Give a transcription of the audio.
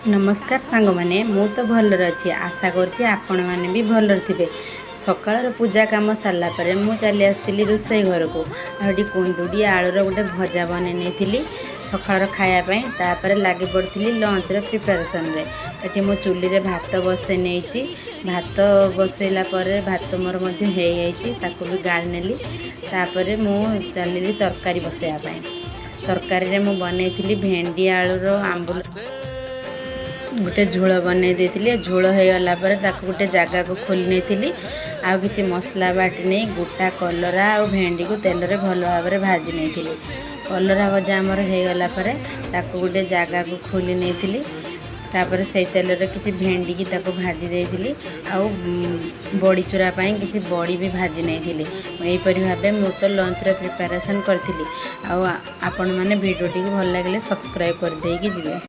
नमस्कार सांग मैंने मु तो भलर अच्छी आशा करछि आपण मैंने भी भलर थे। सकाळ पूजा काम सारा पर मु चली आसती रोसई घर को आठी कुंदुड़ी आलूर गोटे भजा बन नहीं सकाळ खायापाई तापर लगी पड़ी लंच प्रिपेरेसन ये मो चूल्ही रे भात बसई नहीं भात बसैला भात मोर भी गाड़ी नेली तापर मु चलि तरकारी बसैयापाई तरकारी मु बनई भेंडी आलूर आंबुल गोटे झोल बनई देती झोल हो गला गोटे जगह को खोली नहीं आउ कि मसला बाटी नहीं गोटा कलरा और भेंडी को तेल रे भल भाव में भाजी नहीं कलरा भजा आमर हो गला गोटे जगह को खोली नहीं तापर से तेल रे किसी भेंडी की ताको भाजी देती आउ बड़ी चूरा किसी बड़ी भी भाजी नहीं यहीपरी भाव मु तो लंच रे प्रिपेरेसन करी आपण मैंने भिडियो टी भल लगे सब्सक्राइब कर देगी जीवे।